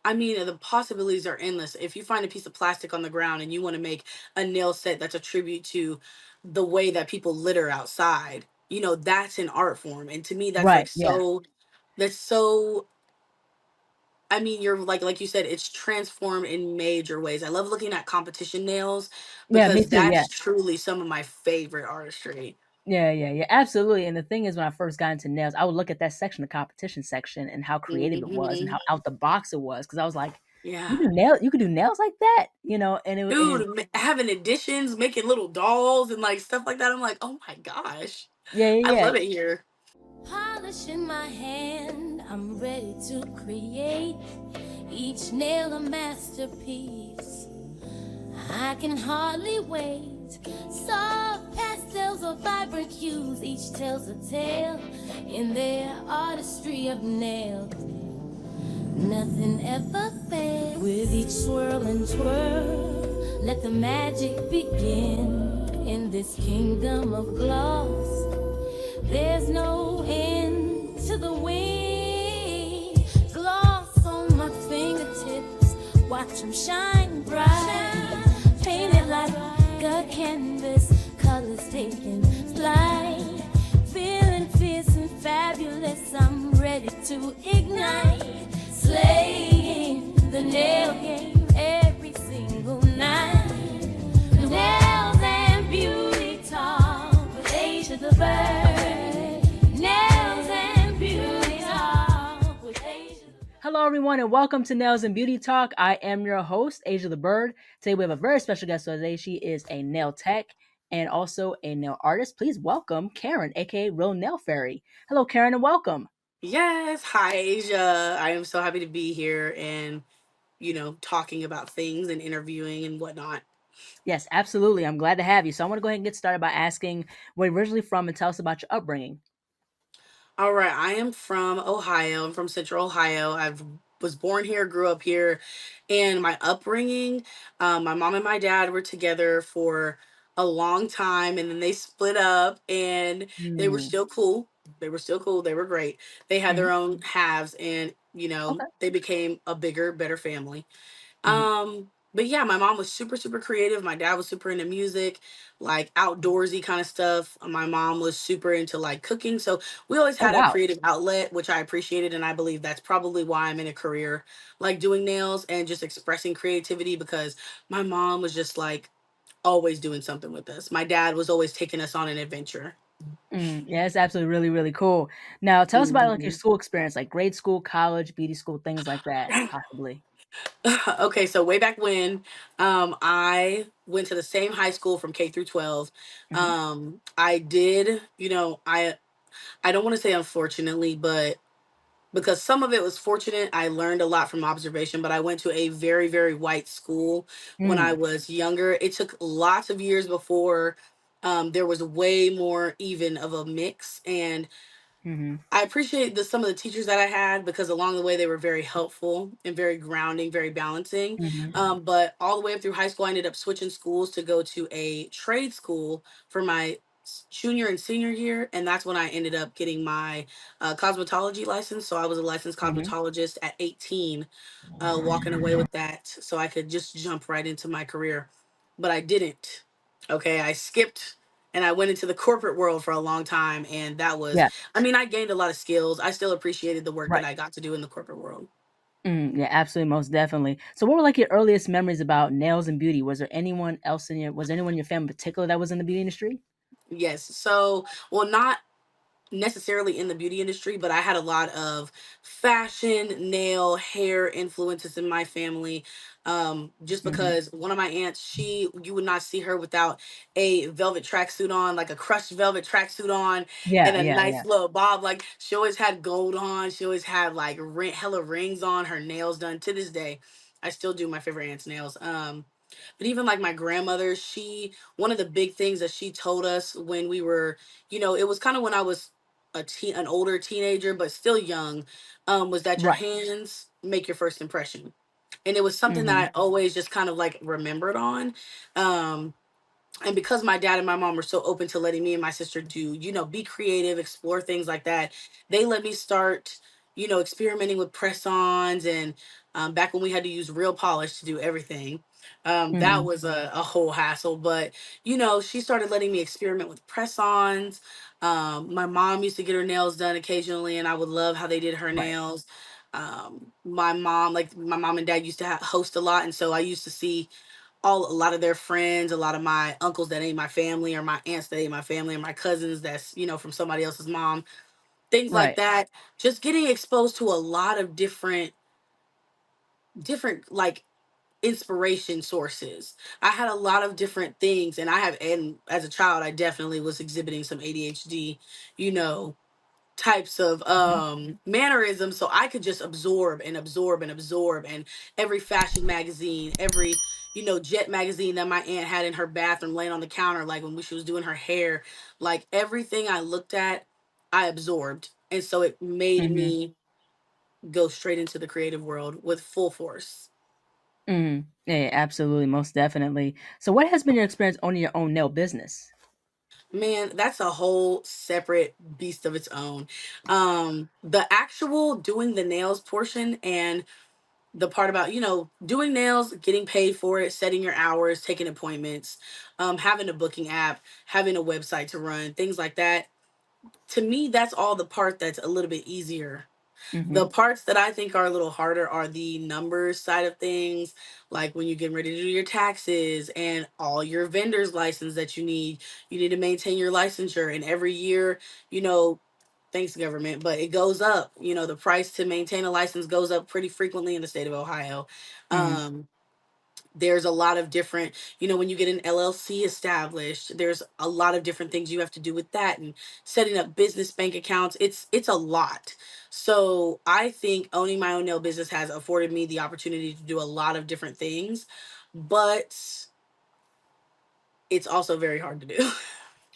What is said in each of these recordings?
I mean, the possibilities are endless. If you find a piece of plastic on the ground and you want to make a nail set that's a tribute to the way that people litter outside, that's an art form. And to me, that's Right. like Yeah. that's so, I mean, you're like you said, it's transformed in major ways. I love looking at competition nails Yeah. Me because too. that's Yeah. truly some of my favorite artistry. Yeah, yeah, yeah, absolutely. And the thing is, when I first got into nails, I would look at that section, the competition section, and how creative it was, and Hmm. how out the box it was. Because I was like, Yeah. you could do nails like that, and it, Dude, having additions, making little dolls and like stuff like that. I'm like, oh my gosh, yeah, I yeah, love it here. Polish in my hand, I'm ready to create each nail a masterpiece. I can hardly wait. Soft pastels or vibrant hues, each tells a tale in their artistry of nails. Nothing ever fails. With each swirl and twirl, let the magic begin in this kingdom of gloss. There's no end to the wind. Gloss on my fingertips, watch them shine bright. Painted like a canvas, colors taking flight. Feeling fierce and fabulous, I'm ready to ignite. Slaying the nail game every single night. Nails and beauty talk with Asia the bird. Nails and beauty talk with Asia the bird. Hello, everyone, and welcome to Nails and Beauty Talk. I am your host, Asia the Bird. Today we have a very special guest today. She is a nail tech and also a nail artist. Please welcome Karen, aka Real Nail Fairy. Hello, Karen, and welcome. Yes, hi Asia. I am so happy to be here and talking about things and interviewing and whatnot. Yes, absolutely. I'm glad to have you. So I want to go ahead and get started by asking where you're originally from and tell us about your upbringing. All right, I am from Ohio. I'm from Central Ohio. I've was born here, grew up here, and my upbringing, my mom and my dad were together for a long time, and then they split up, and they were Mm, still cool. They were still cool. They were great. They had hmm. their own halves, and Okay. they became a bigger, better family. Hmm. But yeah, my mom was super, super creative. My dad was super into music, like outdoorsy kind of stuff. My mom was super into like cooking. So we always Oh, had a wow. creative outlet, which I appreciated. And I believe that's probably why I'm in a career like doing nails and just expressing creativity because my mom was just like always doing something with us. My dad was always taking us on an adventure. Yeah, it's absolutely really, really cool. Now, tell us about like your Mhm. school experience, like grade school, college, beauty school, things like that, possibly. Okay, so way back when, I went to the same high school from K through 12. Hmm. I did, I don't want to say unfortunately, but because some of it was fortunate, I learned a lot from observation, but I went to a very, very white school when I Mm, was younger. It took lots of years before there was way more even of a mix. And hmm. I appreciate some of the teachers that I had because along the way they were very helpful and very grounding, very balancing. Hmm. But all the way up through high school, I ended up switching schools to go to a trade school for my junior and senior year, and that's when I ended up getting my cosmetology license. So I was a licensed Hmm. cosmetologist at 18, walking away with that, so I could just jump right into my career. But I didn't. Okay, I skipped and I went into the corporate world for a long time, and that was Yeah, I mean, I gained a lot of skills. I still appreciated the work that right. I got to do in the corporate world. Yeah, absolutely, most definitely. So, what were like your earliest memories about nails and beauty? Was there anyone in your family in particular that was in the beauty industry? Yes. So, well, not necessarily in the beauty industry, but I had a lot of fashion, nail, hair influences in my family. Just Hmm. because one of my aunts, you would not see her without a velvet tracksuit on, like a crushed velvet tracksuit on, Yeah, and a yeah, nice yeah. little bob. Like she always had gold on. She always had like hella rings on. Her nails done. To this day, I still do my favorite aunt's nails. But even like my grandmother, one of the big things that she told us when we were, it was kind of when I was an older teenager but still young, was that your Right. hands make your first impression. And it was something that Hmm. I always just kind of like remembered on. um and because my dad and my mom were so open to letting me and my sister do, be creative, explore things like that, they let me start, experimenting with press-ons, and back when we had to use real polish to do everything. That Mhm. was a whole hassle, but she started letting me experiment with press-ons. My mom used to get her nails done occasionally, and I would love how they did her Right. nails. My mom and dad used to host a lot, and so I used to see a lot of their friends, a lot of my uncles that ain't my family, or my aunts that ain't my family, or my cousins that's from somebody else's mom, things like Right. that. Just getting exposed to a lot of different like inspiration sources. I had a lot of different things, and as a child I definitely was exhibiting some ADHD, you know, types of Mhm. mannerisms, so I could just absorb and absorb and absorb. And every fashion magazine, every jet magazine that my aunt had in her bathroom laying on the counter, like when she was doing her hair, like everything I looked at, I absorbed. And so it made Mhm. me go straight into the creative world with full force. Mhm. Yeah, absolutely, most definitely. So, what has been your experience owning your own nail business? Man, that's a whole separate beast of its own. The actual doing the nails portion, and the part about doing nails, getting paid for it, setting your hours, taking appointments, having a booking app, having a website to run, things like that. To me, that's all the part that's a little bit easier. The Mhm. parts that I think are a little harder are the numbers side of things, like when you're getting ready to do your taxes and all your vendors license that you need. You need to maintain your licensure, and every year, you know, thanks government, but it goes up. The price to maintain a license goes up pretty frequently in the state of Ohio. Mhm. Um, there's a lot of different, when you get an LLC established, there's a lot of different things you have to do with that, and setting up business bank accounts. It's a lot. So I think owning my own nail business has afforded me the opportunity to do a lot of different things, but it's also very hard to do.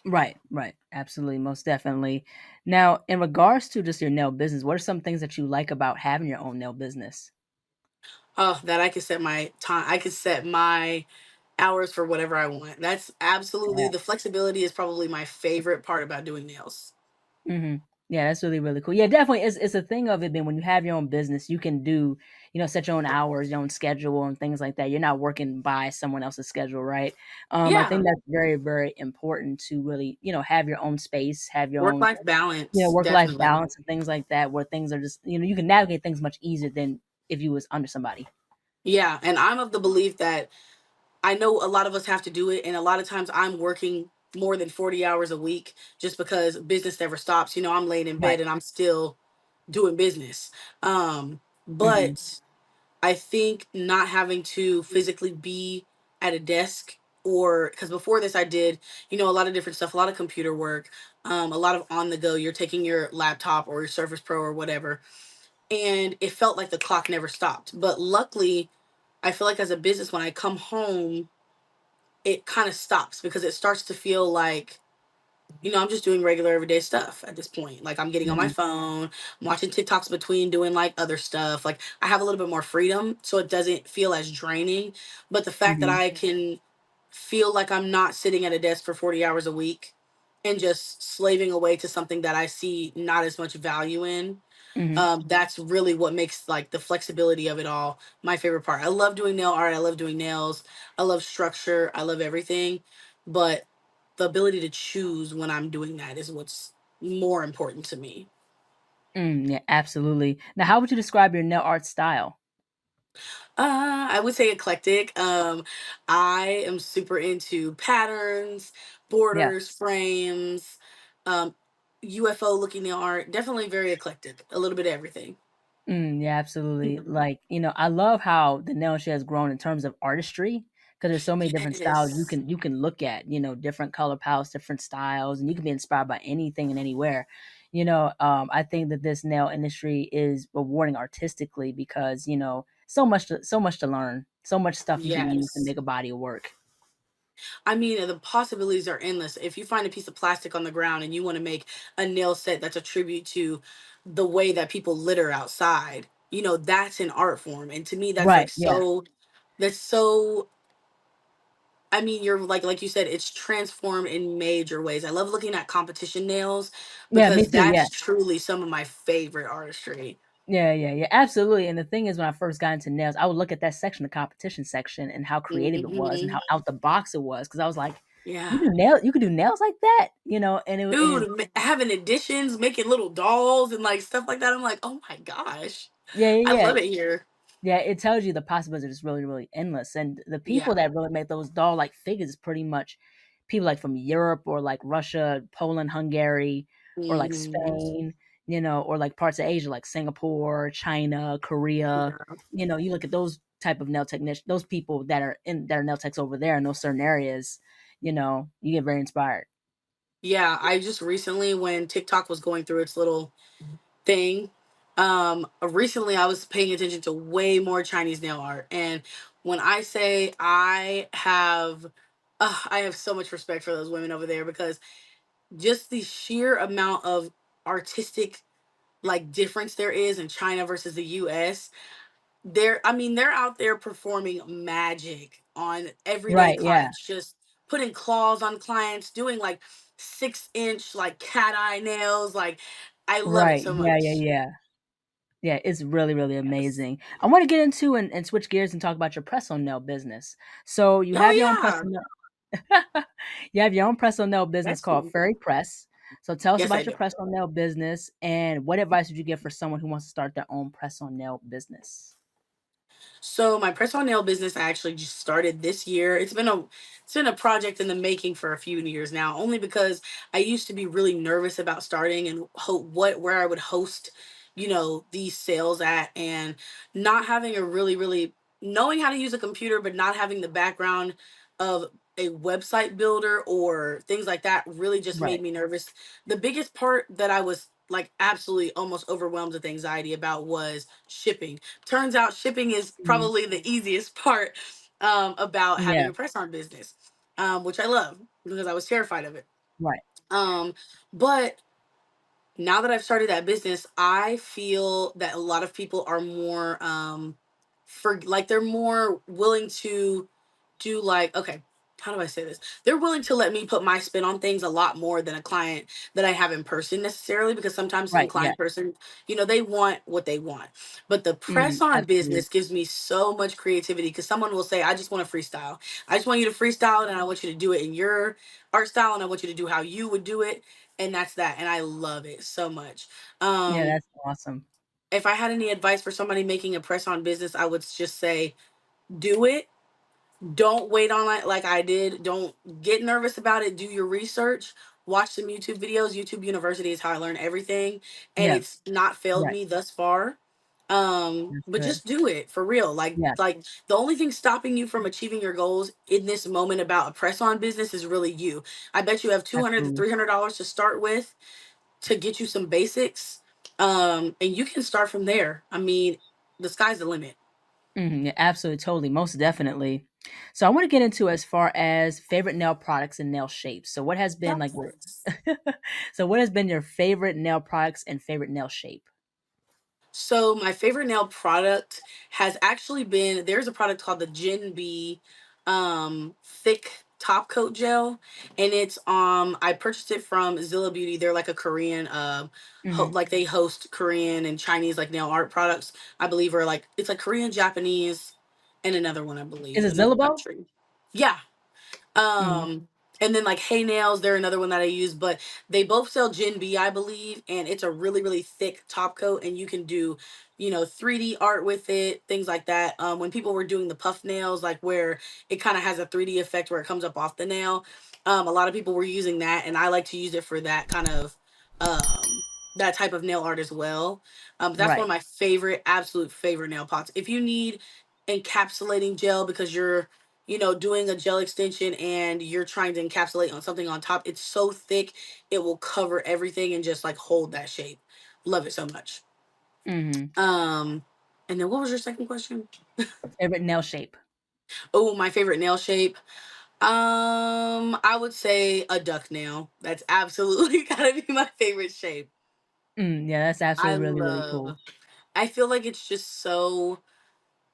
Right, right. Absolutely, most definitely. Now, in regards to just your nail business, what are some things that you like about having your own nail business? Oh, that I could set my time, I could set my hours for whatever I want. That's absolutely, Yeah. the flexibility is probably my favorite part about doing nails. Mhm. Yeah, that's really, really cool. Yeah, definitely. It's a thing of it. Then when you have your own business, you can do, set your own hours, your own schedule, and things like that. You're not working by someone else's schedule, right? I think Yeah, that's very, very important to really, have your own space, have your work own, life balance, work life definitely. balance and things like that, where things are just, you can navigate things much easier than if you was under somebody. Yeah, and I'm of the belief that I know a lot of us have to do it, and a lot of times I'm working more than 40 hours a week just because business never stops. I'm laying in Right. bed and I'm still doing business. Hmm. But I think not having to physically be at a desk, or because before this I did, a lot of different stuff, a lot of computer work, a lot of on the go. You're taking your laptop or your Surface Pro or whatever, and it felt like the clock never stopped. But luckily, I feel like as a business, when I come home, it kind of stops because it starts to feel like, I'm just doing regular everyday stuff at this point. Like I'm getting on my Hmm. phone, I'm watching TikToks between doing like other stuff. Like I have a little bit more freedom, so it doesn't feel as draining. But the fact that Hmm. I can feel like I'm not sitting at a desk for 40 hours a week and just slaving away to something that I see not as much value in, Hmm. that's really what makes like the flexibility of it all my favorite part. I love doing nail art, I love doing nails, I love structure, I love everything, but the ability to choose when I'm doing that is what's more important to me. Yeah, absolutely. Now, how would you describe your nail art style? I would say eclectic. I am super into patterns, Yeah. borders, frames, um, UFO looking nail art. Definitely very eclectic. A little bit of everything. Yeah, absolutely. Like, I love how the nail shit has grown in terms of artistry because there's so many different styles you Yes. can look at, different color palettes, different styles, and you can be inspired by anything and anywhere. I think that this nail industry is rewarding artistically because, so much to learn, so much stuff you can use to Yes. make a body of work. I mean, the possibilities are endless. If you find a piece of plastic on the ground and you want to make a nail set that's a tribute to the way that people litter outside, that's an art form. And to me, that's like Right. Yeah. so, that's so, I mean, you're like you said, it's transformed in major ways. I love looking at competition nails Yeah, me because too. Yeah. that's truly some of my favorite artistry. Yeah, yeah, yeah, absolutely. And the thing is, when I first got into nails, I would look at that section, the competition section, and how creative it was, and Hmm. how out the box it was. Because I was like, Yeah. you could do nails like that, and it, Dude, having additions, making little dolls and like stuff like that. I'm like, oh my gosh. yeah, I yeah, yeah. love it here. Yeah, it tells you the possibilities are just really, really endless. And the people Yeah. that really make those doll like figures is pretty much people like from Europe or like Russia, Poland, Hungary, or like Hmm. Spain, or like parts of Asia like Singapore, China, Korea. Yeah. You look at those type of nail technicians, those people that are nail techs over there in those certain areas, you get very inspired. Yeah. I just recently, when TikTok was going through its little thing, recently I was paying attention to way more Chinese nail art. And when I say I have so much respect for those women over there because just the sheer amount of artistic like difference there is in China versus the US. They're out there performing magic on everyday Right, yeah. clients, just putting claws on clients, doing like 6-inch like cat eye nails. Like I love it Right. so Yeah, yeah, much. yeah. Yeah, it's really, really Yes. amazing. I want to get into and switch gears and talk about your press on nail business. So you Oh have your own press yeah. on nail. You have your own press on nail business That's called me. Fairy Press. So tell us Yes, I about your do. press on nail business and what advice would you give for someone who wants to start their own press on nail business? So my press on nail business I actually just started this year. It's been a project in the making for a few years now, only because I used to be really nervous about starting and where I would host, these sales at, and not having a really knowing how to use a computer but not having the background of a website builder or things like that really just made Right. me nervous. The biggest part that I was like absolutely almost overwhelmed with anxiety about was shipping. Turns out shipping is Mhm. probably the easiest part about having Yeah. a press on business, which I love because I was terrified of it. Right. Um, but now that I've started that business, I feel that a lot of people are more for like they're more willing to do like, okay, how do I say this? They're willing to let me put my spin on things a lot more than a client that I have in person necessarily, because sometimes in Right. Yeah. client person, they want what they want. But the press Mhm. on Absolutely. business gives me so much creativity because someone will say, I just want to freestyle. I just want you to freestyle and I want you to do it in your art style and I want you to do how you would do it, and that's that, and I love it so much. Yeah, um that's awesome. if I had any advice for somebody making a press on business, I would just say do it. Don't wait on it like I did. Don't get nervous about it. Do your research. Watch some YouTube videos. YouTube University is how I learn everything, and Yeah. it's not failed Right. me thus far. That's But good. just do it for real. Like Yeah. like the only thing stopping you from achieving your goals in this moment about a press on business is really you. I bet you have $200 to Absolutely. $300 to start with to get you some basics. And you can start from there. I mean, the sky's the limit. Yeah, absolutely, totally, most definitely. So I want to get into as far as favorite nail products and nail shapes. So what has been like your Yes. so what has been your favorite nail products and favorite nail shape? So my favorite nail product has actually been, there's a product called the Gin B thick top coat gel, and it's I purchased it from Zilla Beauty. They're like a Korean Hmm. like they host Korean and Chinese like nail art products, I believe, or like it's like Korean, Japanese, and another one, I Is believe, it another Zillabo? country. Yeah. Hmm. Um, and then like Hey Nails, they're another one that I use, but they both sell Gin B, I believe, and it's a really thick top coat, and you can do, 3D art with it, things like that. When people were doing the puff nails, like where it kind of has a 3D effect where it comes up off the nail, a lot of people were using that, and I like to use it for that kind of that type of nail art as well. That's one Right. of my favorite, absolute favorite nail pots. If you need encapsulating gel because you're doing a gel extension and you're trying to encapsulate on something on top, it's so thick, it will cover everything and just like hold that shape. Love it so much. Hmm. Um, and then what was your second question? Favorite nail shape. Oh, my favorite nail shape. I would say a duck nail. That's absolutely gotta be my favorite shape. Yeah, that's I absolutely really, really love. cool. I feel like it's just so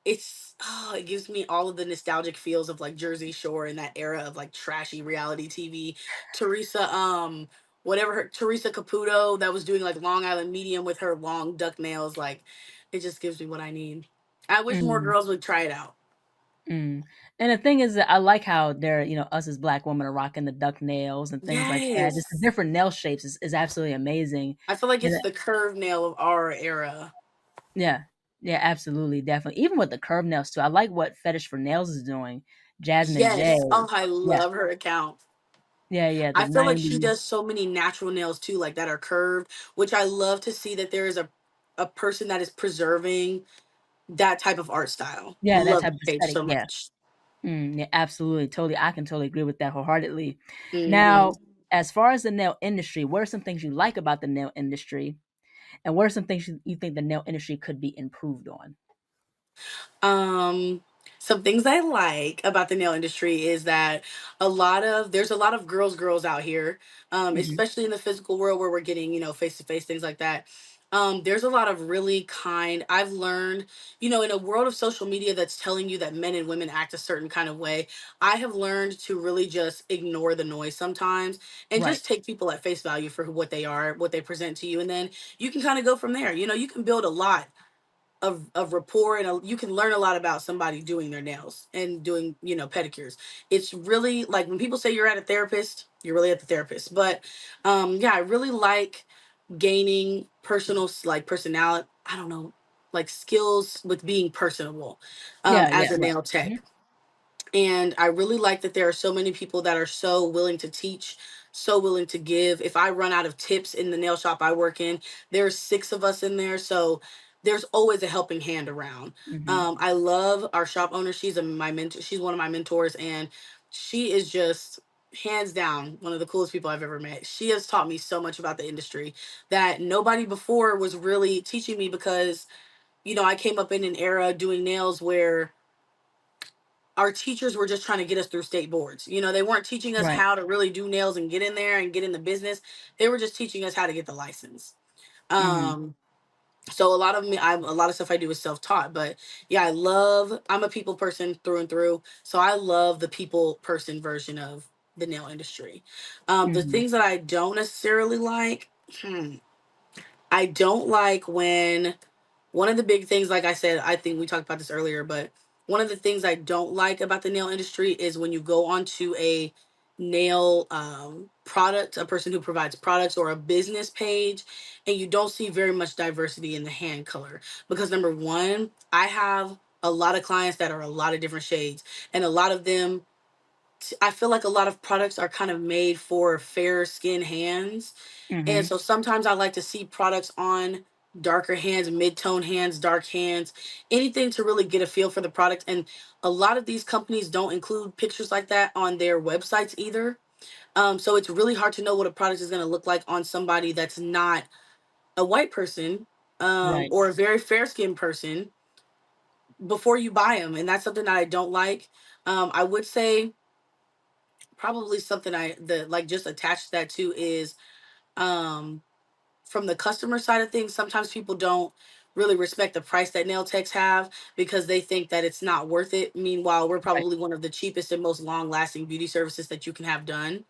it gives me all of the nostalgic feels of like Jersey Shore and that era of like trashy reality TV. Teresa whatever her Teresa Caputo that was doing like Long Island medium with her long duck nails, like it just gives me what I need. I wish more Mm, girls would try it out. mm. And the thing is that I like how they're, us as black women are rocking the duck nails and things like that. Just the Yes. different nail shapes is absolutely amazing. I feel like And it's the curved nail of our era. yeah, yeah, absolutely, definitely. Even with the curved nails too. I like what Fetish for Nails is doing. Jasmine J. Yes. Oh, I Yeah, love her account. yeah, the I feel like she 90s. does so many natural nails too, like that are curved, which I love to see that there is a person that is preserving that type of art style. Yeah, that Love type the of page aesthetic. so Yeah. much. Yeah, absolutely. Totally. I can totally agree with that wholeheartedly. Hmm. Now, as far as the nail industry, what are some things you like about the nail industry? And what are some things you think the nail industry could be improved on? Um, some things I like about the nail industry is that there's a lot of girls out here, Mhm. especially in the physical world where we're getting, face to face, things like that. There's a lot of really kind, I've learned, in a world of social media that's telling you that men and women act a certain kind of way. I have learned to really just ignore the noise sometimes and Right. just take people at face value for what they are, what they present to you. And then you can kind of go from there. You can build a lot of rapport, and you can learn a lot about somebody doing their nails and doing pedicures. It's really like when people say you're at a therapist, you're really at the therapist. But yeah, I really like gaining personal, like, personality, I don't know, like skills with being personable Yeah, yeah, as a right. nail Mhm. tech. And I really like that there are so many people that are so willing to teach, so willing to give. If I run out of tips in the nail shop I work in, there's six of us in there. So there's always a helping hand around. Mhm. I love our shop owner. My mentor. She's one of my mentors, and she is just hands down one of the coolest people I've ever met. She has taught me so much about the industry that nobody before was really teaching me, because, I came up in an era doing nails where our teachers were just trying to get us through state boards. They weren't teaching us Right. how to really do nails and get in there and get in the business. They were just teaching us how to get the license. Mhm. Um, so a lot of stuff I do is self-taught, but yeah, I'm a people person through and through. So I love the people person version of the nail industry. The Mhm. things that I don't necessarily like, I don't like when one of the big things, like I said, I think we talked about this earlier, but one of the things I don't like about the nail industry is when you go onto a nail product, a person who provides products or a business page, and you don't see very much diversity in the hand color. Because number one, I have a lot of clients that are a lot of different shades, and a lot of them, I feel like a lot of products are kind of made for fair skin hands, and Mhm. so sometimes I like to see products on darker hands, mid-tone hands, dark hands, anything to really get a feel for the product. And a lot of these companies don't include pictures like that on their websites either. So it's really hard to know what a product is going to look like on somebody that's not a white person, Right. or a very fair skinned person, before you buy them. And that's something that I don't like. I would say probably something that like just attached to that too is, um, from the customer side of things, sometimes people don't really respect the price that nail techs have because they think that it's not worth it. Meanwhile, we're Right. probably one of the cheapest and most long lasting beauty services that you can have done.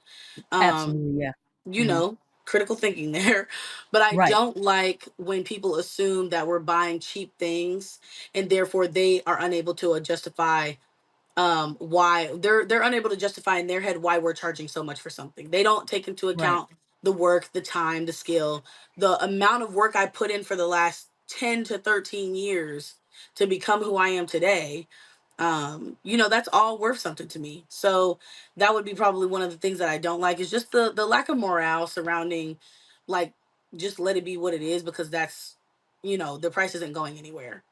Um, Absolutely. Yeah. you Mhm. know, critical thinking there. But I Right. don't like when people assume that we're buying cheap things and therefore they are unable to justify, why they're unable to justify in their head why we're charging so much for something. They don't take into Right. account the work, the time, the skill, the amount of work I put in for the last 10 to 13 years to become who I am today. That's all worth something to me. So that would be probably one of the things that I don't like, is just the lack of morale surrounding, like, just let it be what it is, because that's, the price isn't going anywhere.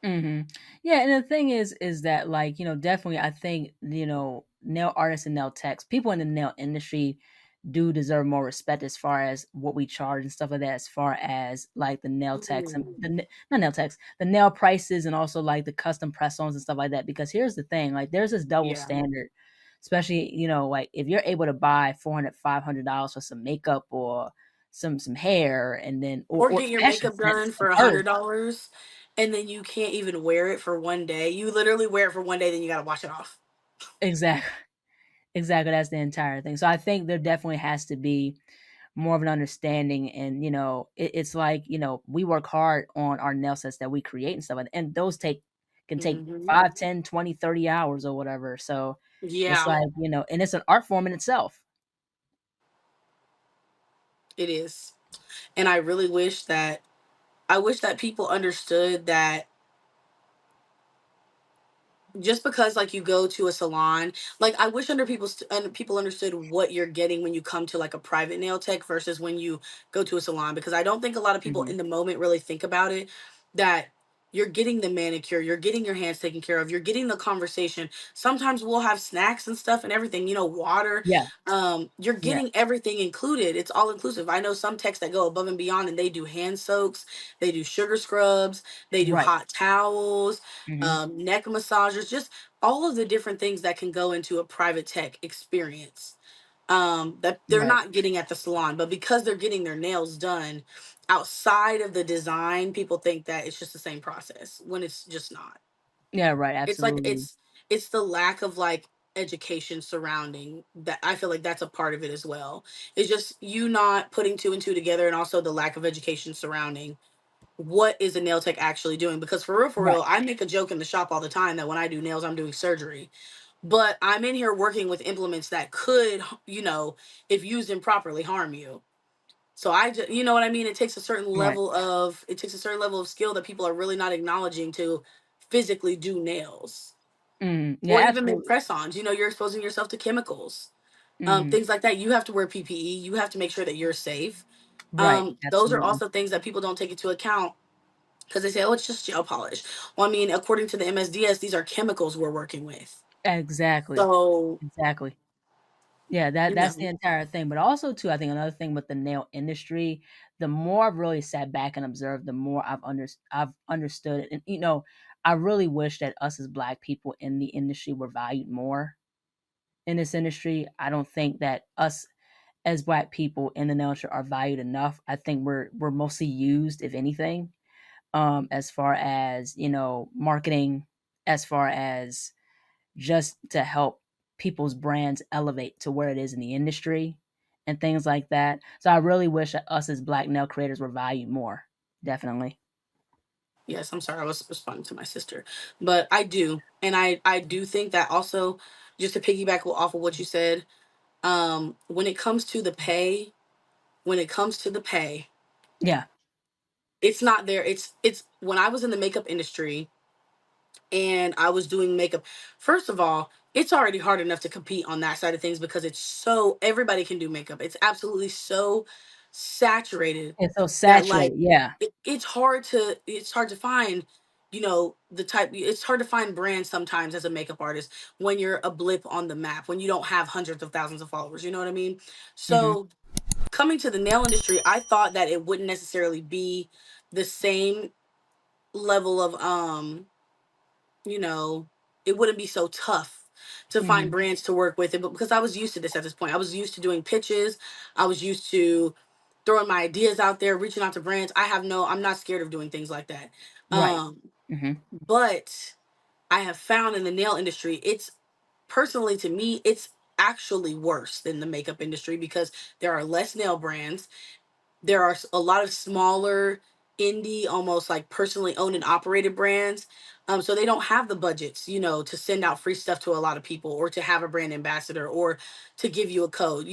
Yeah, and the thing is that, like, definitely I think, nail artists and nail techs, people in the nail industry do deserve more respect as far as what we charge and stuff like that, as far as like the nail techs and Mhm. not nail techs, the nail prices and also like the custom press-ons and stuff like that. Because here's the thing, like there's this double Yeah. standard, especially, like if you're able to buy 400, $500 for some makeup or some hair, and then Or or get your fashion makeup sense done of for a hers. $100, and then you can't even wear it for one day. You literally wear it for one day, then you gotta wash it off. Exactly. exactly. That's the entire thing. So I think there definitely has to be more of an understanding, and it's like, we work hard on our nail sets that we create and stuff, and those can take Hmm. 5, 10, 20, 30 hours or whatever. So it's Yeah, like, and it's an art form in itself. it is. And I wish that people understood that just because like you go to a salon, like I wish people understood what you're getting when you come to like a private nail tech versus when you go to a salon, because I don't think a lot of people Hmm. in the moment really think about it, that you're getting the manicure, you're getting your hands taken care of, you're getting the conversation. Sometimes we'll have snacks and stuff and everything, water. Yeah, You're yeah, getting everything included. It's all inclusive. I know some techs that go above and beyond and they do hand soaks, they do sugar scrubs, they do right. hot towels, Hmm. neck massagers, just all of the different things that can go into a private tech experience, that they're Right. not getting at the salon. But because they're getting their nails done outside of the design, people think that it's just the same process when it's just not. Yeah, right. It's like Absolutely. it's the lack of like education surrounding that. I feel like that's a part of it as well. It's just you not putting two and two together, and also the lack of education surrounding what is a nail tech actually doing. Because for Right. real, I make a joke in the shop all the time that when I do nails I'm doing surgery, but I'm in here working with implements that could, if used improperly, harm you. So I just, you know what I mean, Right. it takes a certain level of skill that people are really not acknowledging to physically do nails Yeah, or even make absolutely. press-ons. You're exposing yourself to chemicals, Hmm. things like that. You have to wear PPE, you have to make sure that you're safe. Right. Those are Absolutely. also things that people don't take into account because they say, oh, it's just gel polish. Well, I mean, according to the MSDS, these are chemicals we're working with. Exactly. So, Exactly. Yeah, you that's the know, entire thing. But also too, I think another thing with the nail industry, the more I've really sat back and observed, the more I've understood it. And I really wish that us as black people in the industry were valued more in this industry. I don't think that us as black people in the nail industry are valued enough. I think we're mostly used, if anything, as far as, marketing, as far as just to help people's brands elevate to where it is in the industry and things like that. So I really wish that us as black nail creators were valued more. Definitely. yes, I'm sorry, I was responding to my sister, but I do, and I do think that also, just to piggyback off of what you said, when it comes to the pay, when it comes to the pay, Yeah. it's not there. It's when I was in the makeup industry and I was doing makeup. First of all, it's already hard enough to compete on that side of things because it's so everybody can do makeup. It's absolutely so saturated It's so that like saturated. Yeah. it's hard to find, it's hard to find brands sometimes as a makeup artist when you're a blip on the map, when you don't have hundreds of thousands of followers, you know what I mean? Hmm. So coming to the nail industry, I thought that it wouldn't necessarily be the same level of you know, it wouldn't be so tough to find Hmm. brands to work with it. But because I was used to this at this point, I was used to doing pitches, I was used to throwing my ideas out there, reaching out to brands. I'm not scared of doing things like that. Right. Um, Hmm. but I have found in the nail industry, it's personally to me, it's actually worse than the makeup industry because there are less nail brands. There are a lot of smaller indie, almost like personally owned and operated brands, so they don't have the budgets, to send out free stuff to a lot of people or to have a brand ambassador or to give you a code,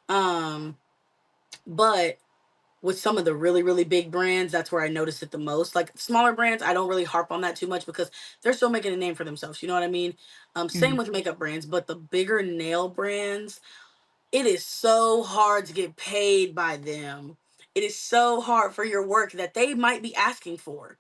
um but with some of the really really big brands, that's where I notice it the most. Like smaller brands, I don't really harp on that too much because they're still making a name for themselves, you know what I mean? Same Hmm. with makeup brands, but the bigger nail brands, it is so hard to get paid by them. It is so hard for your work that they might be asking for.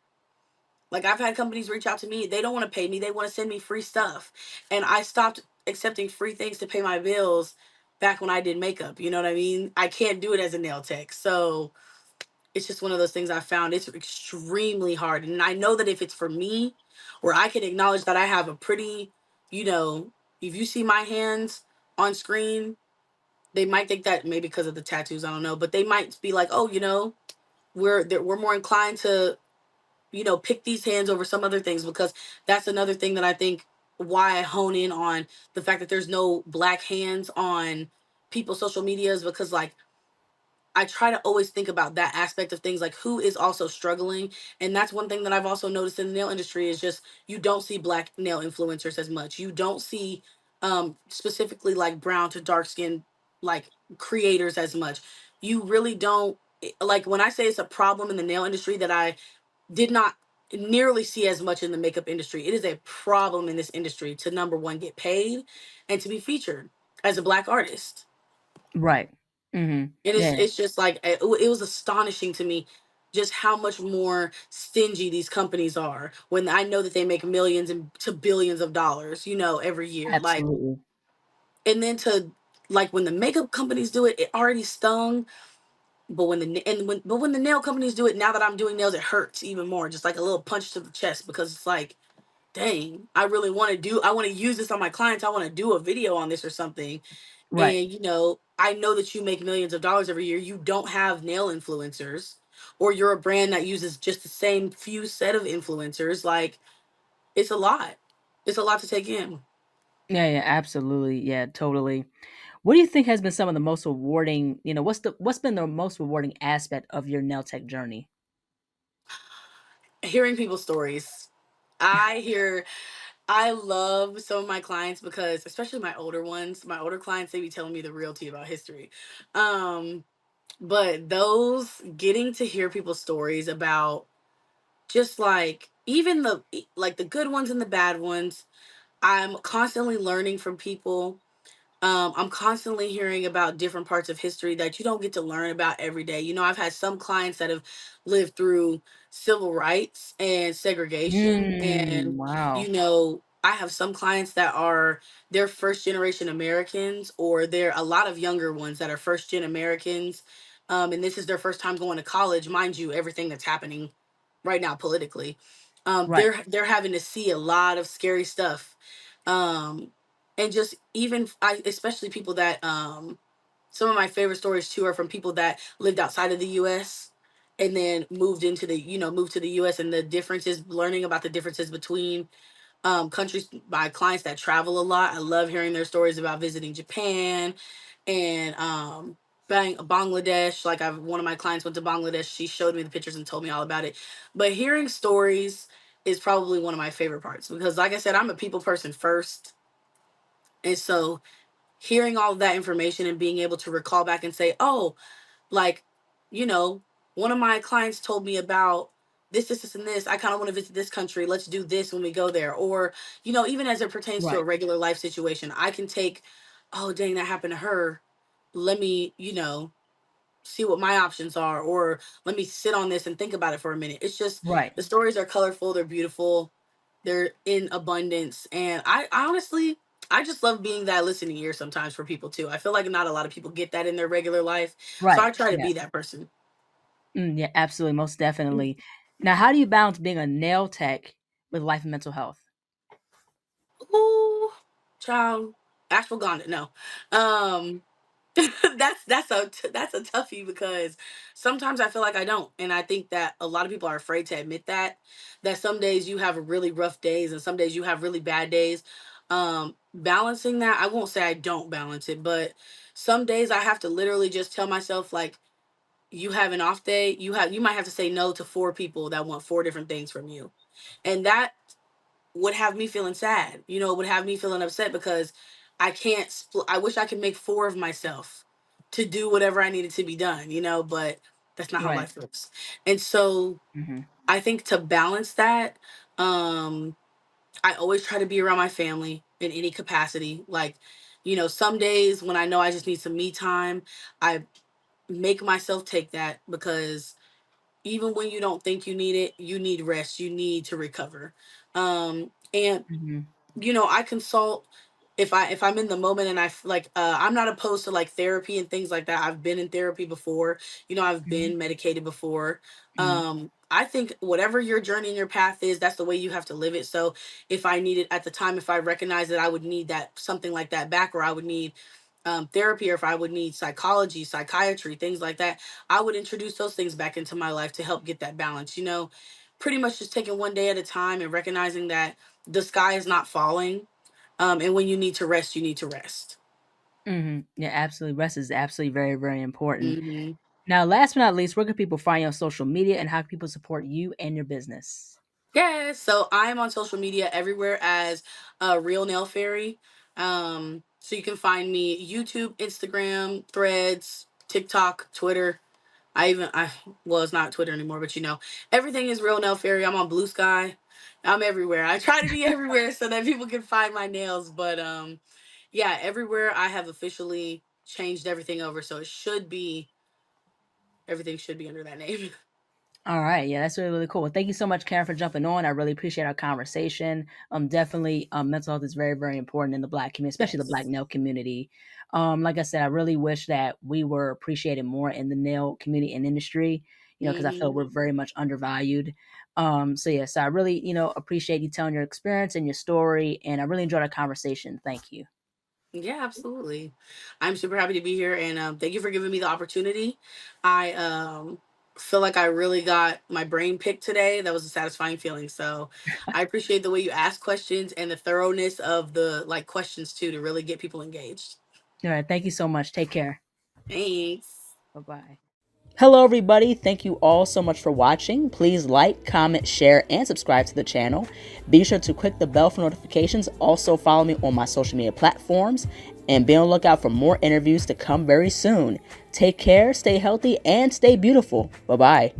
Like I've had companies reach out to me, they don't want to pay me, they want to send me free stuff. And I stopped accepting free things to pay my bills back when I did makeup. You know what I mean? I can't do it as a nail tech. So it's just one of those things I found it's extremely hard. And I know that if it's for me, where I can acknowledge that I have a pretty, you know, if you see my hands on screen, they might think that maybe because of the tattoos, I don't know, but they might be like, oh, we're more inclined to, pick these hands over some other things because that's another thing that I think. why I hone in on the fact that there's no black hands on people's social medias, because like I try to always think about that aspect of things, like who is also struggling. And that's one thing that I've also noticed in the nail industry is just you don't see black nail influencers as much. You don't see specifically like brown to dark skin like creators as much. You really don't. Like when I say it's a problem in the nail industry that I did not nearly see as much in the makeup industry. It is a problem in this industry to, number one, get paid and to be featured as a black artist. Right. Mhm. And Yeah, it's just like it was astonishing to me just how much more stingy these companies are when I know that they make millions and to billions of dollars, every year. Like, absolutely. and then to like when the makeup companies do it, it already stung. But when the nail companies do it, now that I'm doing nails, it hurts even more. Just like a little punch to the chest, because it's like, dang, I want to use this on my clients. I want to do a video on this or something. Right. And I know that you make millions of dollars every year. You don't have nail influencers, or you're a brand that uses just the same few set of influencers. Like, it's a lot. It's a lot to take in. Yeah, yeah, absolutely. Yeah, totally. What do you think has been some of the most rewarding, what's been the most rewarding aspect of your nail tech journey? Hearing people's stories. I hear I love some of my clients because, especially my older ones, my older clients, they be telling me the real tea about history. Um, but those getting to hear people's stories about just like even the good ones and the bad ones, I'm constantly learning from people. I'm constantly hearing about different parts of history that you don't get to learn about every day. I've had some clients that have lived through civil rights and segregation, and Wow. I have some clients that are they're first generation Americans, or they're a lot of younger ones that are first gen Americans, and this is their first time going to college. Mind you, everything that's happening right now politically, Right. they're having to see a lot of scary stuff. Um, and just even especially people that some of my favorite stories too are from people that lived outside of the US and then moved to the US, and the differences, learning about the differences between countries. By clients that travel a lot, I love hearing their stories about visiting Japan and Bangladesh. Like, I've one of my clients went to Bangladesh. She showed me the pictures and told me all about it. But hearing stories is probably one of my favorite parts, because like I said, I'm a people person first. And so hearing all of that information and being able to recall back and say, oh, like, you know, one of my clients told me about this, and this. I kind of want to visit this country. Let's do this when we go there. Or, even as it pertains to a Right. regular life situation, I can take, oh, dang, that happened to her. Let me, see what my options are, or let me sit on this and think about it for a minute. It's just Right. the stories are colorful, they're beautiful, they're in abundance, and I honestly, I just love being that listening ear sometimes for people too. I feel like not a lot of people get that in their regular life, so Right. I try to Yeah. be that person. Yeah, absolutely, most definitely. Now, how do you balance being a nail tech with life and mental health? Ooh, child, ashwagandha. No, um, that's a toughie, because sometimes I feel like I don't, and I think that a lot of people are afraid to admit that some days you have really rough days and some days you have really bad days. Balancing that, I won't say I don't balance it, but some days I have to literally just tell myself, like, you have an off day, you might have to say no to four people that want four different things from you, and that would have me feeling sad, would have me feeling upset, because I can't I wish I could make four of myself to do whatever I needed to be done, but that's not how Right. life works. And so Hmm. I think to balance that, um I always try to be around my family in any capacity. Like, some days when I know I just need some me time, I make myself take that, because even when you don't think you need it, you need rest, you need to recover. And Hmm. I consult if I'm in the moment, and I'm not opposed to like therapy and things like that. I've been in therapy before. I've Hmm. been medicated before. Hmm. I think whatever your journey and your path is, that's the way you have to live it. So if I needed at the time, if I recognize that I would need that something like that back, or I would need therapy, or if I would need psychology, psychiatry, things like that, I would introduce those things back into my life to help get that balance. pretty much just taking one day at a time and recognizing that the sky is not falling. And when you need to rest, you need to rest. Yeah, absolutely. Rest is absolutely very, very important. Hmm. Now, last but not least, where can people find you on social media and how can people support you and your business? Yeah, so I'm on social media everywhere as Real Nail Fairy. So you can find me YouTube, Instagram, Threads, TikTok, Twitter. I well, it's not Twitter anymore, but everything is Real Nail Fairy. I'm on Blue Sky. I'm everywhere. I try to be everywhere so that people can find my nails. But yeah, everywhere I have officially changed everything over, so everything should be under that name. All right, yeah, that's really really cool. Well, thank you so much, Karen, for jumping on. I really appreciate our conversation. Definitely, mental health is very very important in the Black community, especially the Black Yes. nail community. Like I said, I really wish that we were appreciated more in the nail community and industry. Because I feel Hmm. we're very much undervalued. So yeah, so I really appreciate you telling your experience and your story, and I really enjoyed our conversation. Thank you. Yeah, absolutely. I'm super happy to be here, and thank you for giving me the opportunity. I feel like I really got my brain picked today. That was a satisfying feeling. So I appreciate the way you ask questions and the thoroughness of the like questions too to really get people engaged. All right, thank you so much. Take care. Thanks. Bye bye. Hello, everybody. Thank you all so much for watching. Please like, comment, share, and subscribe to the channel. Be sure to click the bell for notifications. Also, follow me on my social media platforms. And be on the lookout for more interviews to come very soon. Take care, stay healthy, and stay beautiful. Bye bye.